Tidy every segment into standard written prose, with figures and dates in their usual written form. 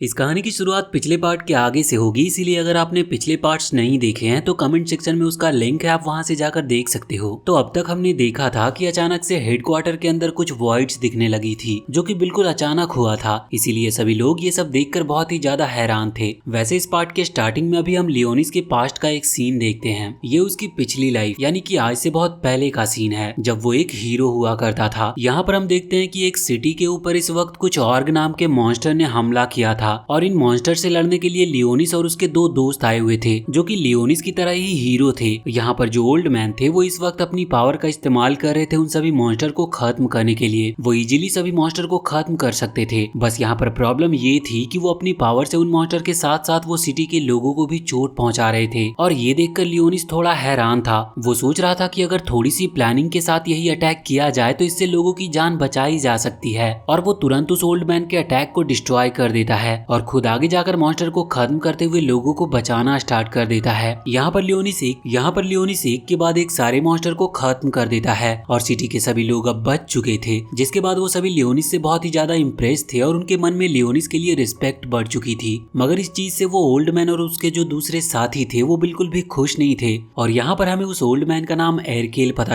इस कहानी की शुरुआत पिछले पार्ट के आगे से होगी, इसीलिए अगर आपने पिछले पार्ट्स नहीं देखे हैं तो कमेंट सेक्शन में उसका लिंक है, आप वहां से जाकर देख सकते हो। तो अब तक हमने देखा था कि अचानक से हेडक्वार्टर के अंदर कुछ वॉइड्स दिखने लगी थी, जो कि बिल्कुल अचानक हुआ था। इसीलिए सभी लोग ये सब देखकर बहुत ही ज्यादा हैरान थे। वैसे इस पार्ट के स्टार्टिंग में अभी हम लियोनिस के पास्ट का एक सीन देखते हैं। ये उसकी पिछली लाइफ यानी कि आज से बहुत पहले का सीन है, जब वो एक हीरो हुआ करता था। यहाँ पर हम देखते हैं कि एक सिटी के ऊपर इस वक्त कुछ ऑर्ग नाम के मॉन्स्टर ने हमला किया था और इन मॉन्स्टर से लड़ने के लिए लियोनिस और उसके दो दोस्त आए हुए थे, जो कि लियोनिस की तरह ही हीरो थे। यहाँ पर जो ओल्ड मैन थे वो इस वक्त अपनी पावर का इस्तेमाल कर रहे थे उन सभी मॉन्स्टर को खत्म करने के लिए। वो इजीली सभी मॉन्स्टर को खत्म कर सकते थे। बस यहाँ पर प्रॉब्लम ये थी कि वो अपनी पावर से उन मॉन्स्टर के साथ साथ वो सिटी के लोगों को भी चोट पहुंचा रहे थे। और ये देखकर लियोनिस थोड़ा हैरान था। वो सोच रहा था कि अगर थोड़ी सी प्लानिंग के साथ यही अटैक किया जाए तो इससे लोगों की जान बचाई जा सकती है। और वो तुरंत उस ओल्ड मैन के अटैक को डिस्ट्रॉय कर देता है और खुद आगे जाकर मॉन्स्टर को खत्म करते हुए लोगों को बचाना स्टार्ट कर देता है। यहाँ पर लियोनिस एक के बाद एक सारे मॉन्स्टर को खत्म कर देता है और सिटी के सभी लोग अब बच चुके थे। जिसके बाद वो सभी लियोनिस से बहुत ही ज्यादा इम्प्रेस थे और उनके मन में लियोनिस के लिए रिस्पेक्ट बढ़ चुकी थी। मगर इस चीज से वो ओल्ड मैन और उसके जो दूसरे साथी थे वो बिल्कुल भी खुश नहीं थे। और यहाँ पर हमें उस ओल्ड मैन का नाम एरकेल पता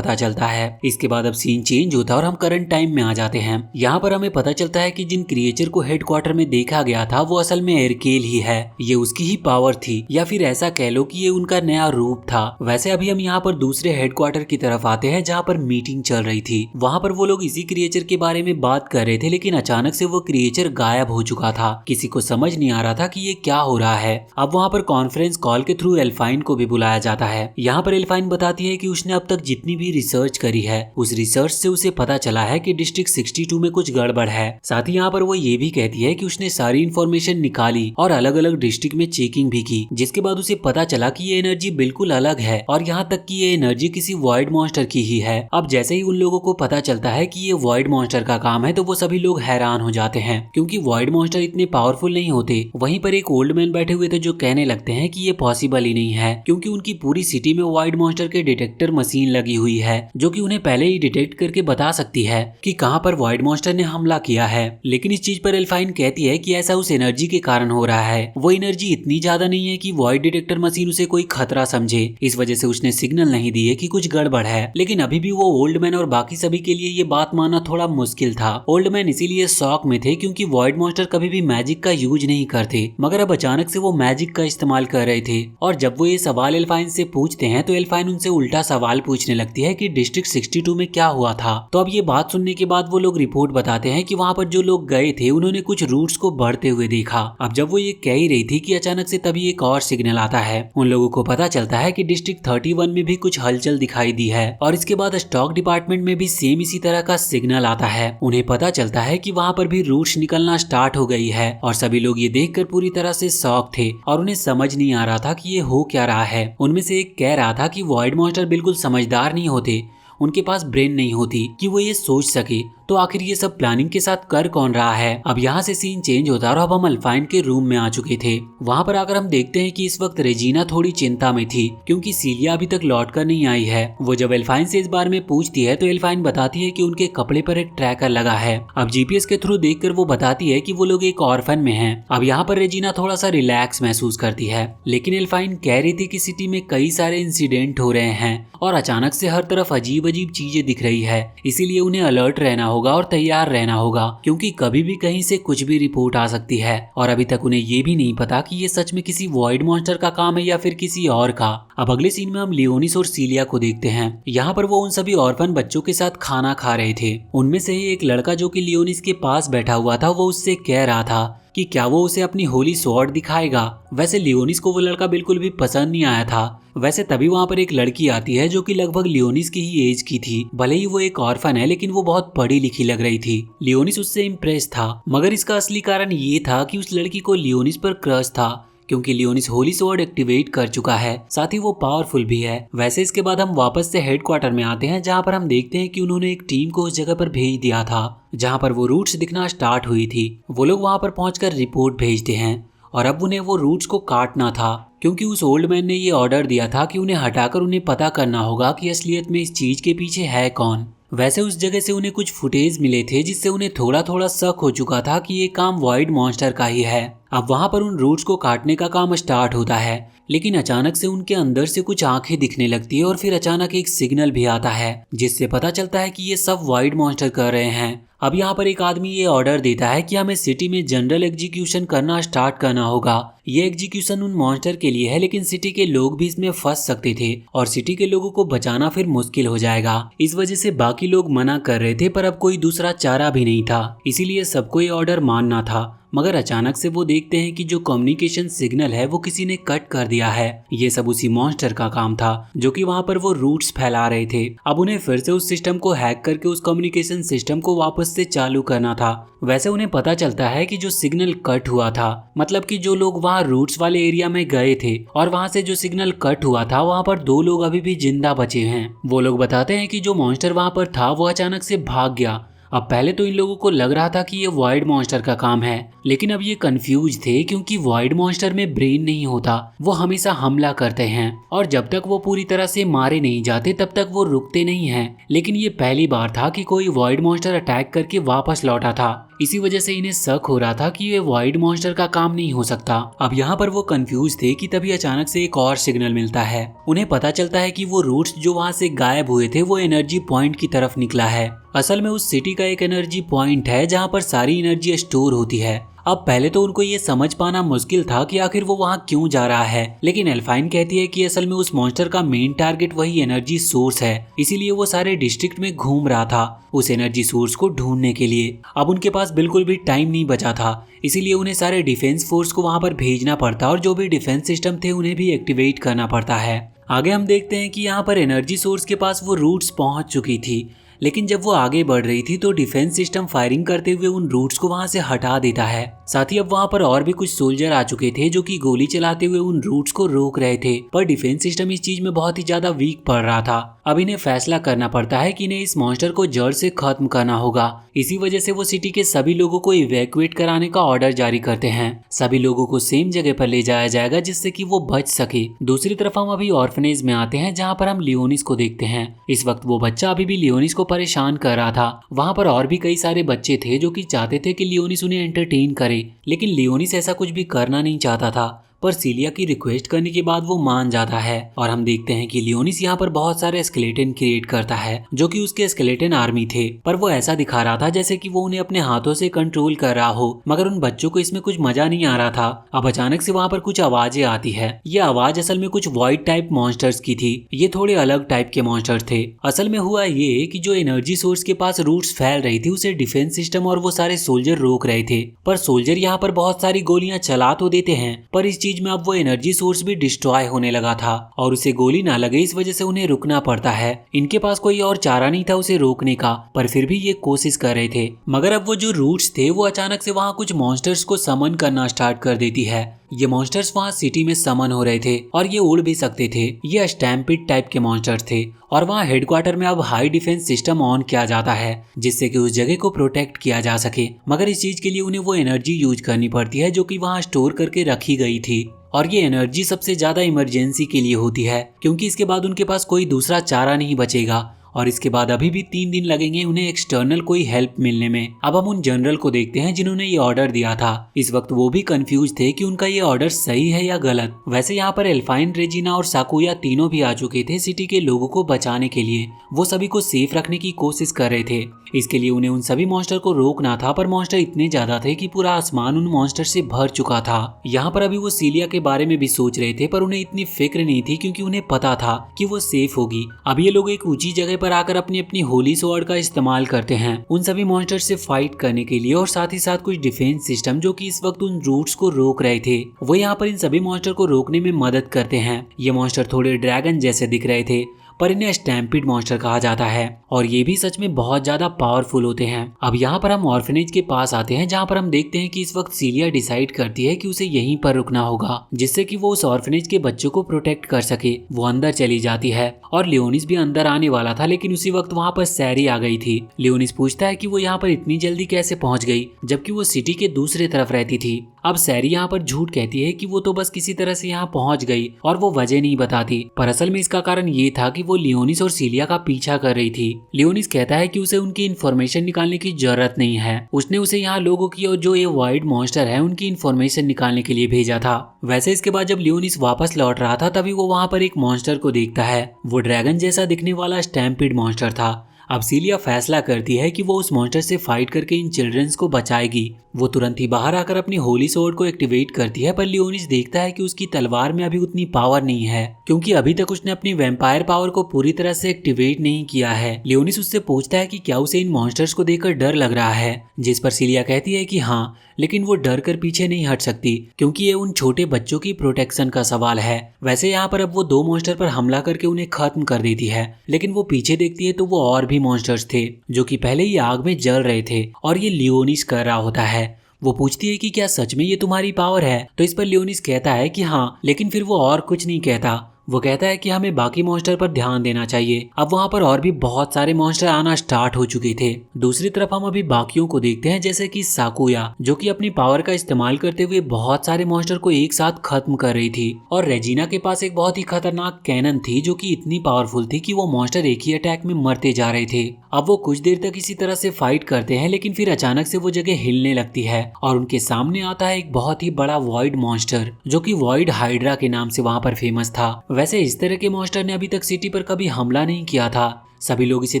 चलता है। इसके बाद अब सीन चेंज होता है और हम करंट टाइम में आ जाते हैं। यहाँ पर हमें पता चलता है कि जिन क्रिएचर को हेडक्वार्टर में देखा गया था वो असल में एरकेल ही है। ये उसकी ही पावर थी, या फिर ऐसा कह लो कि ये उनका नया रूप था। वैसे अभी हम यहाँ पर दूसरे हेडक्वार्टर की तरफ आते हैं, जहाँ पर मीटिंग चल रही थी। वहाँ पर वो लोग इसी क्रिएचर के बारे में बात कर रहे थे, लेकिन अचानक से वो क्रिएचर गायब हो चुका था। किसी को समझ नहीं आ रहा था कि ये क्या हो रहा है। अब वहाँ पर कॉन्फ्रेंस कॉल के थ्रू एल्फाइन को भी बुलाया जाता है। यहाँ पर एल्फाइन बताती है कि उसने अब तक जितनी भी रिसर्च करी है, उस रिसर्च से उसे पता चला है कि डिस्ट्रिक्ट 62 में कुछ गड़बड़ है। साथ ही यहाँ पर वो ये भी कहती है कि उसने सारी इन्फॉर्मेशन निकाली और अलग अलग डिस्ट्रिक्ट में चेकिंग भी की, जिसके बाद उसे पता चला कि ये एनर्जी बिल्कुल अलग है और यहाँ तक कि ये एनर्जी किसी वॉइड मॉन्स्टर की ही है। अब जैसे ही उन लोगों को पता चलता है कि ये वॉइड मॉन्स्टर का काम है तो वो सभी लोग हैरान हो जाते हैं, क्योंकि वॉइड मॉन्स्टर इतने पावरफुल नहीं होते। वहीं पर एक ओल्ड मैन बैठे हुए थे जो कहने लगते हैं कि ये पॉसिबल ही नहीं है, क्योंकि उनकी पूरी सिटी में वॉइड मॉन्स्टर के डिटेक्टर मशीन लगी हुई है, जो कि उन्हें पहले ही डिटेक्ट करके बता सकती है कि कहाँ पर वॉइड मॉन्स्टर ने हमला किया है। लेकिन इस चीज पर एल्फाइन कहती है कि ऐसा उस एनर्जी के कारण हो रहा है। वो एनर्जी इतनी ज्यादा नहीं है कि वॉइड डिटेक्टर मशीन उसे कोई खतरा समझे, इस वजह से उसने सिग्नल नहीं दिए कि कुछ गड़बड़ है। लेकिन अभी भी वो ओल्ड मैन और बाकी सभी के लिए ये बात मानना थोड़ा मुश्किल था। ओल्ड मैन इसीलिए शॉक में थे क्योंकि वॉइड मॉन्स्टर कभी भी मैजिक का यूज नहीं करते, मगर अब अचानक से वो मैजिक का इस्तेमाल कर रहे थे। और जब वो ये सवाल एल्फाइन से पूछते हैं तो एल्फाइन उनसे उल्टा सवाल पूछने लगती है कि डिस्ट्रिक्ट 62 में क्या हुआ था। तो अब ये बात सुनने के बाद वो लोग रिपोर्ट बताते हैं कि वहाँ पर जो लोग गए थे उन्होंने कुछ रूट्स को बढ़ते हुए देखा। अब जब वो ये कह ही रही थी कि अचानक से तभी एक और सिग्नल आता है। उन लोगों को पता चलता है कि डिस्ट्रिक्ट 31 में भी कुछ हलचल दिखाई दी है और इसके बाद स्टॉक डिपार्टमेंट में भी सेम इसी तरह का सिग्नल आता है। उन्हें पता चलता है कि वहाँ पर भी रूट्स निकलना स्टार्ट हो गई है और सभी लोग ये देखकर पूरी तरह से शॉक थे और उन्हें समझ नहीं आ रहा था कि ये हो क्या रहा है। उनमें से एक कह रहा था कि वॉइड मॉन्स्टर बिल्कुल समझदार नहीं होते, उनके पास ब्रेन नहीं होती कि वो ये सोच सके, तो आखिर ये सब प्लानिंग के साथ कर कौन रहा है। अब यहाँ से सीन चेंज होता है और अब हम अल्फाइन के रूम में आ चुके थे। वहाँ पर आकर हम देखते हैं कि इस वक्त रेजिना थोड़ी चिंता में थी, क्योंकि सीलिया अभी तक लौट कर नहीं आई है। वो जब एल्फाइन से इस बारे में पूछती है तो एल्फाइन बताती है कि उनके कपड़े पर एक ट्रैकर लगा है। अब जीपीएस के थ्रू देखकर वो बताती है कि वो लोग एक ऑर्फन में हैं। अब यहाँ पर रेजिना थोड़ा सा रिलैक्स महसूस करती है, लेकिन एल्फाइन कह रही थी कि सिटी में कई सारे इंसिडेंट हो रहे हैं और अचानक से हर तरफ अजीब अजीब चीजें दिख रही है, इसीलिए उन्हें अलर्ट रहना होगा और तैयार रहना होगा, क्योंकि कभी भी कहीं से कुछ भी रिपोर्ट आ सकती है। और अभी तक उन्हें ये भी नहीं पता कि ये सच में किसी वॉइड मॉन्स्टर का काम है या फिर किसी और का। अब अगले सीन में हम लियोनिस और सीलिया को देखते हैं। यहाँ पर वो उन सभी ऑर्फन बच्चों के साथ खाना खा रहे थे। उनमें से ही एक लड़का जो कि लियोनिस के पास बैठा हुआ था वो उससे कह रहा था कि क्या वो उसे अपनी होली स्वॉर्ड दिखाएगा। वैसे लियोनिस को वो लड़का बिल्कुल भी पसंद नहीं आया था। वैसे तभी वहाँ पर एक लड़की आती है जो कि लगभग लियोनिस की ही एज की थी। भले ही वो एक ऑर्फन है, लेकिन वो बहुत पढ़ी लिखी लग रही थी। लियोनिस उससे इम्प्रेस था, मगर इसका असली कारण ये था कि उस लड़की को लियोनिस पर क्रश था, क्योंकि लियोनिस होली स्वॉर्ड एक्टिवेट कर चुका है, साथ ही वो पावरफुल भी है। वैसे इसके बाद हम वापस से हेडक्वार्टर में आते हैं, जहाँ पर हम देखते हैं कि उन्होंने एक टीम को उस जगह पर भेज दिया था जहाँ पर वो रूट्स दिखना स्टार्ट हुई थी। वो लोग वहाँ पर पहुंचकर रिपोर्ट भेजते हैं और अब उन्हें वो रूट्स को काटना था, क्योंकि उस ओल्ड मैन ने ये ऑर्डर दिया था कि उन्हें हटाकर उन्हें पता करना होगा कि असलियत में इस चीज के पीछे है कौन। वैसे उस जगह से उन्हें कुछ फुटेज मिले थे जिससे उन्हें थोड़ा थोड़ा शक हो चुका था कि ये काम वॉइड मॉन्स्टर का ही है। अब वहां पर उन रूट्स को काटने का काम स्टार्ट होता है, लेकिन अचानक से उनके अंदर से कुछ आंखें दिखने लगती है और फिर अचानक एक सिग्नल भी आता है जिससे पता चलता है कि ये सब वॉइड मॉन्स्टर कर रहे हैं। अब यहाँ पर एक आदमी ये ऑर्डर देता है कि हमें सिटी में जनरल एग्जीक्यूशन करना स्टार्ट करना होगा। ये एग्जीक्यूशन उन मॉन्स्टर के लिए है, लेकिन सिटी के लोग भी इसमें फंस सकते थे और सिटी के लोगों को बचाना फिर मुश्किल हो जाएगा। इस वजह से बाकी लोग मना कर रहे थे, पर अब कोई दूसरा चारा भी नहीं था, इसीलिए सबको ये ऑर्डर मानना था। मगर अचानक से वो देखते हैं कि जो कम्युनिकेशन सिग्नल है वो किसी ने कट कर दिया है। ये सब उसी मॉन्स्टर का काम था जो कि वहाँ पर वो रूट्स फैला रहे थे। अब उन्हें फिर से उस सिस्टम को हैक करके उस कम्युनिकेशन सिस्टम को वापस से चालू करना था। वैसे उन्हें पता चलता है कि जो सिग्नल कट हुआ था, मतलब कि जो लोग वहाँ रूट्स वाले एरिया में गए थे और वहाँ से जो सिग्नल कट हुआ था, वहाँ पर 2 लोग अभी भी जिंदा बचे हैं। वो लोग बताते हैं कि जो मॉन्स्टर वहाँ पर था वो अचानक से भाग गया। अब पहले तो इन लोगों को लग रहा था कि ये वॉइड मॉन्स्टर का काम है, लेकिन अब ये कंफ्यूज थे क्योंकि वॉइड मॉन्स्टर में ब्रेन नहीं होता, वो हमेशा हमला करते हैं और जब तक वो पूरी तरह से मारे नहीं जाते तब तक वो रुकते नहीं हैं। लेकिन ये पहली बार था कि कोई वॉइड मॉन्स्टर अटैक करके वापस लौटा था, इसी वजह से इन्हें शक हो रहा था कि ये वॉइड मॉन्स्टर का काम नहीं हो सकता। अब यहाँ पर वो कंफ्यूज थे कि तभी अचानक से एक और सिग्नल मिलता है। उन्हें पता चलता है कि वो रूट्स जो वहाँ से गायब हुए थे वो एनर्जी पॉइंट की तरफ निकला है। असल में उस सिटी का एक एनर्जी पॉइंट है जहाँ पर सारी एनर्जी स्टोर होती है। अब पहले तो उनको ये समझ पाना मुश्किल था कि आखिर वो वहाँ क्यों जा रहा है, लेकिन एल्फाइन कहती है कि असल में उस मॉन्स्टर का मेन टारगेट वही एनर्जी सोर्स है, इसीलिए वो सारे डिस्ट्रिक्ट में घूम रहा था उस एनर्जी सोर्स को ढूंढने के लिए। अब उनके पास बिल्कुल भी टाइम नहीं बचा था, इसीलिए उन्हें सारे डिफेंस फोर्स को वहाँ पर भेजना पड़ता और जो भी डिफेंस सिस्टम थे उन्हें भी एक्टिवेट करना पड़ता है। आगे हम देखते हैं कि यहाँ पर एनर्जी सोर्स के पास वो रूट्स पहुँच चुकी थी, लेकिन जब वो आगे बढ़ रही थी तो डिफेंस सिस्टम फायरिंग करते हुए उन रूट्स को वहां से हटा देता है। साथ ही अब वहां पर और भी कुछ सोल्जर आ चुके थे जो कि गोली चलाते हुए उन रूट्स को रोक रहे थे, पर डिफेंस सिस्टम इस चीज में बहुत ही ज्यादा वीक पड़ रहा था। अब इन्हें फैसला करना पड़ता है कि इन्हें इस मॉन्स्टर को जड़ से खत्म करना होगा। इसी वजह से वो सिटी के सभी लोगों को इवैक्यूएट कराने का ऑर्डर जारी करते हैं। सभी लोगों को सेम जगह पर ले जाया जाएगा जिससे कि वो बच सके। दूसरी तरफ हम अभी ऑर्फनेज में आते हैं जहाँ पर हम लियोनिस को देखते हैं। इस वक्त वो बच्चा अभी भी लियोनिस को परेशान कर रहा था। वहाँ पर और भी कई सारे बच्चे थे जो कि चाहते थे कि लियोनिस उन्हें एंटरटेन करे, लेकिन लियोनिस ऐसा कुछ भी करना नहीं चाहता था। पर सीलिया की रिक्वेस्ट करने के बाद वो मान जाता है और हम देखते हैं कि लियोनिस यहाँ पर बहुत सारे स्केलेटन क्रिएट करता है जो कि उसके स्केलेटन आर्मी थे, पर वो ऐसा दिखा रहा था जैसे कि वो उन्हें अपने हाथों से कंट्रोल कर रहा हो, मगर उन बच्चों को इसमें कुछ मजा नहीं आ रहा था। अब अचानक से वहाँ पर कुछ आवाजें आती है। ये आवाज असल में कुछ वॉइड टाइप मॉन्स्टर्स की थी। ये थोड़े अलग टाइप के मॉन्स्टर थे। असल में हुआ ये कि जो एनर्जी सोर्स के पास रूट्स फैल रही थी उसे डिफेंस सिस्टम और वो सारे सोल्जर रोक रहे थे, पर सोल्जर यहाँ पर बहुत सारी गोलियां चला तो देते हैं, पर इस चीज में अब वो एनर्जी सोर्स भी डिस्ट्रॉय होने लगा था और उसे गोली ना लगे इस वजह से उन्हें रुकना पड़ता है। इनके पास कोई और चारा नहीं था उसे रोकने का, पर फिर भी ये कोशिश कर रहे थे। मगर अब वो जो रूट्स थे वो अचानक से वहाँ कुछ मॉन्स्टर्स को समन करना स्टार्ट कर देती है। ये मॉन्स्टर्स वहाँ सिटी में समन हो रहे थे और ये उड़ भी सकते थे। ये स्टैम्पिड टाइप के मॉन्स्टर्स थे और वहाँ हेडक्वार्टर में अब हाई डिफेंस सिस्टम ऑन किया जाता है जिससे कि उस जगह को प्रोटेक्ट किया जा सके। मगर इस चीज के लिए उन्हें वो एनर्जी यूज करनी पड़ती है जो कि वहाँ स्टोर करके रखी गई थी, और ये एनर्जी सबसे ज्यादा इमरजेंसी के लिए होती है क्योंकि इसके बाद उनके पास कोई दूसरा चारा नहीं बचेगा और इसके बाद अभी भी 3 दिन लगेंगे उन्हें एक्सटर्नल कोई हेल्प मिलने में। अब हम उन जनरल को देखते हैं जिन्होंने ये ऑर्डर दिया था। इस वक्त वो भी कंफ्यूज थे कि उनका ये ऑर्डर सही है या गलत। वैसे यहाँ पर एल्फाइन, रेजिना और साकुया तीनों भी आ चुके थे सिटी के लोगों को बचाने के लिए। वो सभी को सेफ रखने की कोशिश कर रहे थे। इसके लिए उन्हें उन सभी मॉन्स्टर को रोकना था, पर मॉन्स्टर इतने ज्यादा थे कि पूरा आसमान उन मॉन्स्टर से भर चुका था। यहाँ पर अभी वो सीलिया के बारे में भी सोच रहे थे, पर उन्हें इतनी फिक्र नहीं थी क्योंकि उन्हें पता था कि वो सेफ होगी। अब ये लोग एक ऊंची जगह पर आकर अपनी अपनी होली स्वॉर्ड का इस्तेमाल करते हैं उन सभी मॉन्स्टर से फाइट करने के लिए, और साथ ही साथ कुछ डिफेंस सिस्टम जो कि इस वक्त उन रूट्स को रोक रहे थे वो यहाँ पर इन सभी मॉन्स्टर को रोकने में मदद करते हैं। ये मॉन्स्टर थोड़े ड्रैगन जैसे दिख रहे थे, पर इन्हें स्टैम्पिड मॉन्स्टर कहा जाता है और ये भी सच में बहुत ज्यादा पावरफुल होते हैं। अब यहाँ पर हम ऑर्फनेज के पास आते हैं जहाँ पर हम देखते हैं कि इस वक्त सीलिया डिसाइड करती है कि उसे यहीं पर रुकना होगा जिससे कि वो उस ऑर्फनेज के बच्चों को प्रोटेक्ट कर सके। वो अंदर चली जाती है और लियोनिस भी अंदर आने वाला था, लेकिन उसी वक्त वहाँ पर सैरी आ गई थी। लियोनिस पूछता है कि वो यहाँ पर इतनी जल्दी कैसे पहुँच गई जबकि वो सिटी के दूसरी तरफ रहती थी। अब सैरी यहाँ पर झूठ कहती है कि वो तो बस किसी तरह से यहाँ पहुँच गई और वो वजह नहीं बताती, पर असल में इसका कारण ये था कि वो लियोनिस और सीलिया का पीछा कर रही थी। लियोनिस कहता है कि उसे उनकी इन्फॉर्मेशन निकालने की जरूरत नहीं है, उसने उसे यहाँ लोगों की और जो ये वाइड मॉन्स्टर है उनकी इन्फॉर्मेशन निकालने के लिए भेजा था। वैसे इसके बाद जब लियोनिस वापस लौट रहा था तभी वो वहाँ पर एक मॉन्स्टर को देखता है। वो ड्रैगन जैसा दिखने वाला स्टैम्पिड मॉन्स्टर था। अब सीलिया फैसला करती है कि वो उस मॉन्स्टर से फाइट करके इन चिल्ड्रंस को बचाएगी। वो तुरंत ही बाहर आकर अपनी होली स्वॉर्ड को एक्टिवेट करती है, पर लियोनिस देखता है कि उसकी तलवार में अभी उतनी पावर नहीं है क्योंकि अभी तक उसने अपनी वैम्पायर पावर को पूरी तरह से एक्टिवेट नहीं किया है। लियोनिस उससे पूछता है कि क्या उसे इन मॉन्स्टर्स को देखकर डर लग रहा है, जिस पर सीलिया कहती है कि हाँ, लेकिन वो डर कर पीछे नहीं हट सकती क्योंकि ये उन छोटे बच्चों की प्रोटेक्शन का सवाल है। वैसे यहाँ पर अब वो 2 मॉन्स्टर पर हमला करके उन्हें खत्म कर देती है, लेकिन वो पीछे देखती है तो वो और भी मॉन्स्टर्स थे जो कि पहले ही आग में जल रहे थे और ये लियोनिस कर रहा होता है। वो पूछती है कि क्या सच में ये तुम्हारी पावर है, तो इस पर लियोनिस कहता है कि हाँ, लेकिन फिर वो और कुछ नहीं कहता। वो कहता है कि हमें बाकी मॉन्स्टर पर ध्यान देना चाहिए। अब वहाँ पर और भी बहुत सारे मॉन्स्टर आना स्टार्ट हो चुके थे। दूसरी तरफ हम अभी बाकियों को देखते हैं, जैसे कि साकुया, जो कि अपनी पावर का इस्तेमाल करते हुए बहुत सारे मॉन्स्टर को एक साथ खत्म कर रही थी, और रेजिना के पास एक बहुत ही खतरनाक कैनन थी जो कि इतनी पावरफुल थी कि वो मॉन्स्टर एक ही अटैक में मरते जा रहे थे। अब वो कुछ देर तक इसी तरह से फाइट करते हैं, लेकिन फिर अचानक से वो जगह हिलने लगती है और उनके सामने आता है एक बहुत ही बड़ा वॉइड मॉन्स्टर जो कि वॉइड हाइड्रा के नाम से वहाँ पर फेमस था। वैसे इस तरह के मॉन्स्टर ने अभी तक सिटी पर कभी हमला नहीं किया था। सभी लोग इसे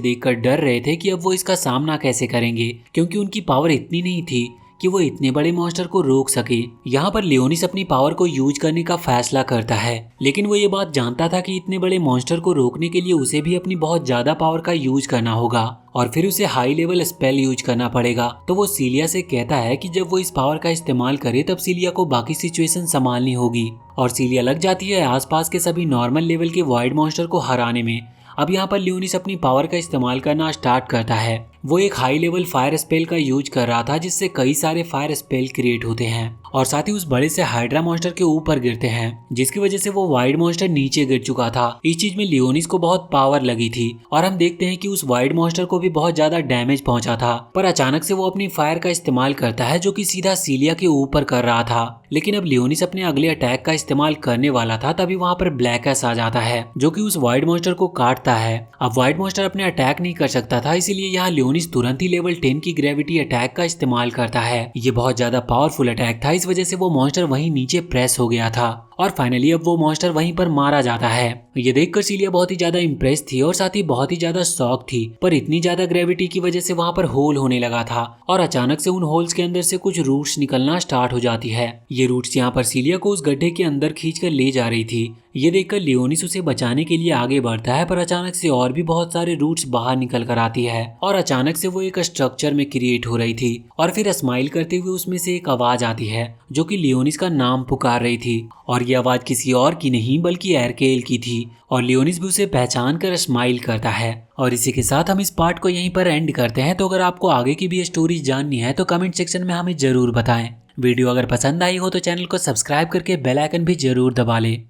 देखकर डर रहे थे कि अब वो इसका सामना कैसे करेंगे क्योंकि उनकी पावर इतनी नहीं थी कि वो इतने बड़े मॉन्स्टर को रोक सके। यहाँ पर लियोनिस अपनी पावर को यूज करने का फैसला करता है, लेकिन वो ये बात जानता था कि इतने बड़े मॉन्स्टर को रोकने के लिए उसे भी अपनी बहुत ज्यादा पावर का यूज करना होगा और फिर उसे हाई लेवल स्पेल यूज करना पड़ेगा। तो वो सीलिया से कहता है कि जब वो इस पावर का इस्तेमाल करे तब सीलिया को बाकी सिचुएशन संभालनी होगी, और सीलिया लग जाती है आसपास के सभी नॉर्मल लेवल के वाइड मॉन्स्टर को हराने में। अब यहाँ पर लियोनिस अपनी पावर का इस्तेमाल करना स्टार्ट करता है। वो एक हाई लेवल फायर स्पेल का यूज कर रहा था जिससे कई सारे फायर स्पेल क्रिएट होते हैं और साथ ही उस बड़े से हाइड्रा मॉन्स्टर के ऊपर गिरते हैं, जिसकी वजह से वो वाइड मॉन्स्टर नीचे गिर चुका था। इस चीज में लियोनिस को बहुत पावर लगी थी और हम देखते हैं कि उस वाइड मॉन्स्टर को भी बहुत ज्यादा डैमेज पहुंचा था, पर अचानक से वो अपनी फायर का इस्तेमाल करता है जो कि सीधा सीलिया के ऊपर कर रहा था। लेकिन अब लियोनिस अपने अगले अटैक का इस्तेमाल करने वाला था तभी वहाँ पर ब्लैकस आ जाता है जो कि उस वाइड मॉन्स्टर को काटता है। अब वाइड मॉन्स्टर अपने अटैक नहीं कर सकता था, इसीलिए यहाँ लियोनिस तुरंत ही लेवल 10 की ग्रेविटी अटैक का इस्तेमाल करता है। ये बहुत ज्यादा पावरफुल अटैक था, इस वजह से वो मॉन्स्टर वहीं नीचे प्रेस हो गया था और फाइनली अब वो मॉन्स्टर वहीं पर मारा जाता है। ये देखकर सीलिया बहुत ही ज्यादा इम्प्रेस थी और साथ ही बहुत ही ज्यादा शॉक थी, पर इतनी ज्यादा ग्रेविटी की वजह से वहाँ पर होल होने लगा था और अचानक से उन होल्स के अंदर से कुछ रूट्स निकलना स्टार्ट हो जाती है। ये रूट्स यहाँ पर सीलिया को उस गड्ढे के अंदर खींचकर ले जा रही थी। ये देखकर लियोनिस उसे बचाने के लिए आगे बढ़ता है, पर अचानक से और भी बहुत सारे रूट्स बाहर निकल कर आती है और अचानक से वो एक स्ट्रक्चर में क्रिएट हो रही थी और फिर स्माइल करते हुए उसमें से एक आवाज आती है जो कि लियोनिस का नाम पुकार रही थी, और ये आवाज किसी और की नहीं बल्कि एरकेल की थी और लियोनिस भी उसे पहचान कर स्माइल करता है। और इसी के साथ हम इस पार्ट को यहीं पर एंड करते हैं। तो अगर आपको आगे की भी स्टोरी जाननी है तो कमेंट सेक्शन में हमें जरूर बताएं। वीडियो अगर पसंद आई हो तो चैनल को सब्सक्राइब करके बेल आइकन भी जरूर दबा लें।